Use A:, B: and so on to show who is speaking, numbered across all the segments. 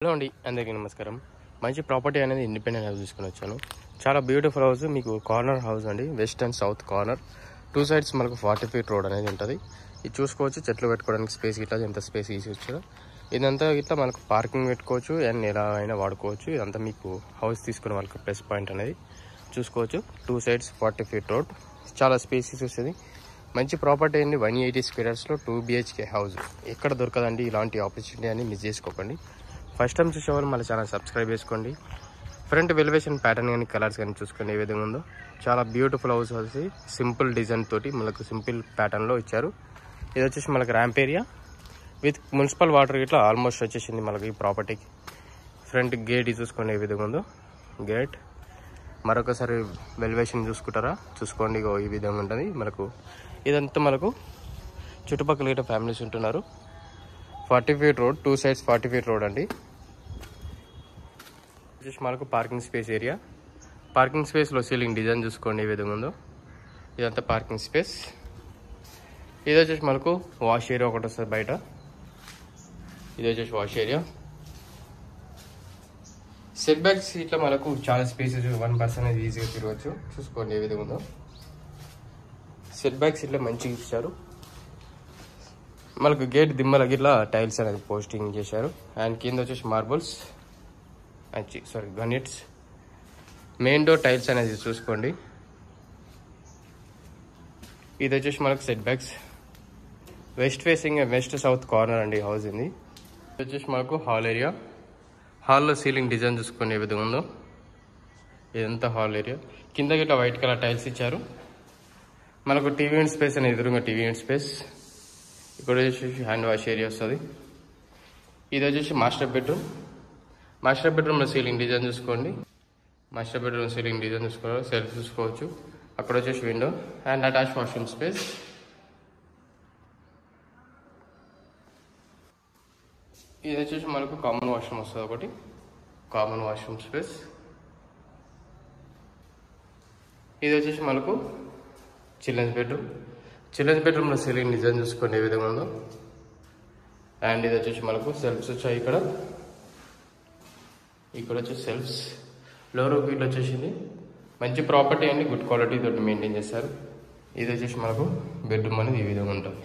A: Hello అండి, అందరికీ నమస్కారం. మంచి ప్రాపర్టీ అనేది ఇండిపెండెంట్ హౌస్ తీసుకుని వచ్చాను. చాలా బ్యూటిఫుల్ హౌస్. మీకు కార్నర్ హౌస్ అండి, west and south corner. 2 sides మనకు 40 ఫీట్ రోడ్ అనేది ఉంటుంది. ఇది చూసుకోవచ్చు, చెట్లు పెట్టుకోవడానికి స్పేస్ ఇట్లా ఎంత స్పేస్ ఈజీ వచ్చారో ఇదంతా ఇట్లా మనకు పార్కింగ్ పెట్టుకోవచ్చు అండ్ ఎలా అయినా వాడుకోవచ్చు. ఇదంతా మీకు హౌస్ తీసుకునే వాళ్ళకి ప్లస్ పాయింట్ అనేది చూసుకోవచ్చు. 2 సైడ్స్ 40 ఫీట్ రోడ్, చాలా స్పేసెస్ వస్తుంది. మంచి ప్రాపర్టీ అండి. 180 స్క్వేర్స్లో 2 BHK హౌస్ ఎక్కడ దొరకదండి. ఇలాంటి ఆపర్చునిటీ అని మిస్ చేసుకోకండి. ఫస్ట్ టైం చూసేవాళ్ళు మన ఛానల్ సబ్స్క్రైబ్ చేసుకోండి. ఫ్రంట్ వెలివేషన్ ప్యాటర్న్ కానీ కలర్స్ కానీ చూసుకోండి ఏ విధంగా ఉందో. చాలా బ్యూటిఫుల్ హౌస్ వచ్చి సింపుల్ డిజైన్ తోటి మనకు సింపుల్ ప్యాటర్న్లో ఇచ్చారు. ఇది వచ్చేసి మనకు ramp area with municipal water ఇట్లా ఆల్మోస్ట్ వచ్చేసింది మనకి ఈ ప్రాపర్టీకి. ఫ్రంట్ గేట్ చూసుకోండి ఏ విధంగా ఉందో. గేట్ మరొకసారి వెలివేషన్ చూసుకుంటారా, చూసుకోండి ఈ విధంగా ఉంటుంది మనకు. ఇదంతా మనకు చుట్టుపక్కల ఇట్లా ఫ్యామిలీస్ ఉంటున్నారు. 40 feet road, 2 sides 40 feet road అండి. వచ్చేసి మనకు పార్కింగ్ స్పేస్ ఏరియా. పార్కింగ్ స్పేస్లో సీలింగ్ డిజైన్ చూసుకోండి ఏ విధంగా ఉందో. ఇదంతా పార్కింగ్ స్పేస్. ఇది వచ్చేసి మనకు వాష్ ఏరియా ఒకటి వస్తుంది బయట. ఇది వచ్చేసి వాష్ ఏరియా. సెట్ బ్యాక్స్ ఇట్లా మనకు చాలా స్పేసెస్, 1 పర్సన్ అనేది ఈజీగా తిరగచ్చు. చూసుకోండి ఏ విధంగా ఉందో. సెట్ బ్యాక్స్ ఇట్లా మంచిగా ఇచ్చారు. మనకు గేట్ దిమ్మలకి ఇట్లా టైల్స్ అనేది పోస్టింగ్ చేశారు. అండ్ కింద వచ్చేసి marbles granites. Main door tiles అనేది చూసుకోండి. ఇది వచ్చేసి మనకు set backs. West facing west south corner అండి హౌస్ ఇది. ఇది వచ్చేసి మనకు హాల్ ఏరియా. హాల్లో సీలింగ్ డిజైన్ చూసుకోండి ఏ విధంగా ఉందో. ఇదంతా హాల్ ఏరియా. కిందకి ఇట్లా వైట్ కలర్ టైల్స్ ఇచ్చారు. మనకు టీవీ యూనిట్ స్పేస్ అనేది ఎదురుగా టీవీ యూనిట్ స్పేస్. ఇక్కడ వచ్చేసి హ్యాండ్ వాష్ ఏరియా వస్తుంది. ఇది వచ్చేసి మాస్టర్ బెడ్రూమ్. మాస్టర్ బెడ్రూమ్లో సీలింగ్ డిజైన్ చూసుకోండి. మాస్టర్ బెడ్రూమ్ సీలింగ్ డిజైన్ చూసుకోవాలి, సెల్ఫ్ చూసుకోవచ్చు. అక్కడ వచ్చేసి window and attach washroom space. ఇది వచ్చేసి మనకు కామన్ వాష్రూమ్ వస్తుంది ఒకటి, కామన్ వాష్రూమ్ స్పేస్. ఇది వచ్చేసి మనకు చిల్డ్రన్స్ బెడ్రూమ్. చిల్డ్రన్స్ బెడ్రూమ్లో సీలింగ్ డిజైన్ చూసుకోండి ఏ విధంగా ఉందో. అండ్ ఇది వచ్చేసి మనకు సెల్ఫ్స్ వచ్చాయి. ఇక్కడ వచ్చేసి సెల్ఫ్స్. లోవర్ వీల్ వచ్చేసింది. మంచి ప్రాపర్టీ అండి, గుడ్ క్వాలిటీ తోటి మెయింటైన్ చేస్తారు. ఇది వచ్చేసి మనకు బెడ్రూమ్ అనేది ఈ విధంగా ఉంటుంది.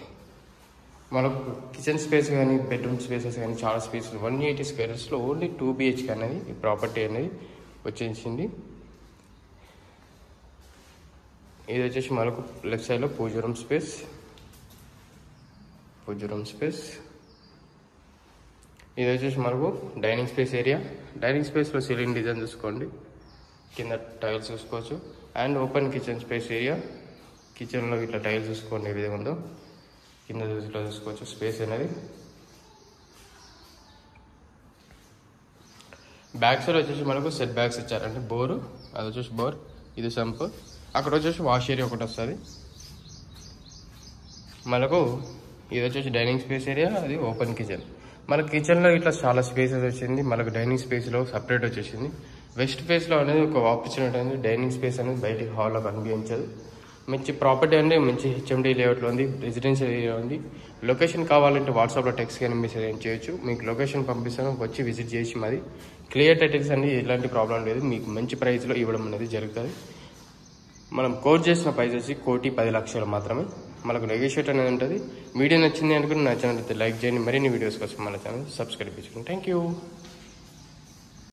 A: మనకు కిచెన్ స్పేస్ కానీ బెడ్రూమ్ స్పేసెస్ కానీ చాలా స్పేస్. 180 స్క్వేర్స్లో ఓన్లీ 2 BHK అనేది ఈ ప్రాపర్టీ అనేది వచ్చేసింది. ఇది వచ్చేసి మనకు లెఫ్ట్ సైడ్లో పూజ రూమ్ స్పేస్. ఇది వచ్చేసి మనకు డైనింగ్ స్పేస్ ఏరియా. డైనింగ్ స్పేస్లో సీలింగ్ డిజైన్ చూసుకోండి. కింద టైల్స్ చూసుకోవచ్చు. And open kitchen space area. కిచెన్లో ఇట్లా టైల్స్ చూసుకోండి ఏ విధంగా ఉందో. కింద ఇట్లా చూసుకోవచ్చు స్పేస్ అనేది. బ్యాక్ సైడ్ వచ్చేసి మనకు సెట్ బ్యాక్స్ ఇచ్చారంటే బోరు, అది వచ్చేసి బోర్, ఇది సంప్. అక్కడ వచ్చేసి వాష్ ఏరియా ఒకటి వస్తుంది మనకు. ఇది వచ్చేసి డైనింగ్ స్పేస్ ఏరియా, అది ఓపెన్ కిచెన్. మన కిచెన్లో ఇట్లా చాలా స్పేసెస్ వచ్చింది. మనకు డైనింగ్ స్పేస్లో సపరేట్ వచ్చేసింది. వెస్ట్ ఫేస్లో అనేది ఒక ఆపర్చునిటీ అనేది. డైనింగ్ స్పేస్ అనేది బయటికి హాల్లో కనిపించదు. మంచి ప్రాపర్టీ అండి, మంచి HMD లేఅవుట్లో ఉంది, రెసిడెన్షియల్ ఏరియా ఉంది. లొకేషన్ కావాలంటే వాట్సాప్లో టెక్స్ట్ కానీ మెసేజ్ చేయొచ్చు. మీకు లొకేషన్ పంపిస్తాను, వచ్చి విజిట్ చేసి మాది క్లియర్ టైటిల్స్ అండి. ఎలాంటి ప్రాబ్లం లేదు, మీకు మంచి ప్రైస్లో ఇవ్వడం అనేది జరుగుతుంది. మనం కోట్ చేసిన ప్రైస్ వచ్చి 1,10,00,000 మాత్రమే. మనకు నెగోషియేట్ అనేది ఉంటుంది. వీడియో నచ్చింది అనుకుంటే నా ఛానల్ అయితే లైక్ చేయండి. మరిన్ని వీడియోస్ కోసం మన ఛానల్ సబ్స్క్రైబ్ చేసుకోండి. Thank you.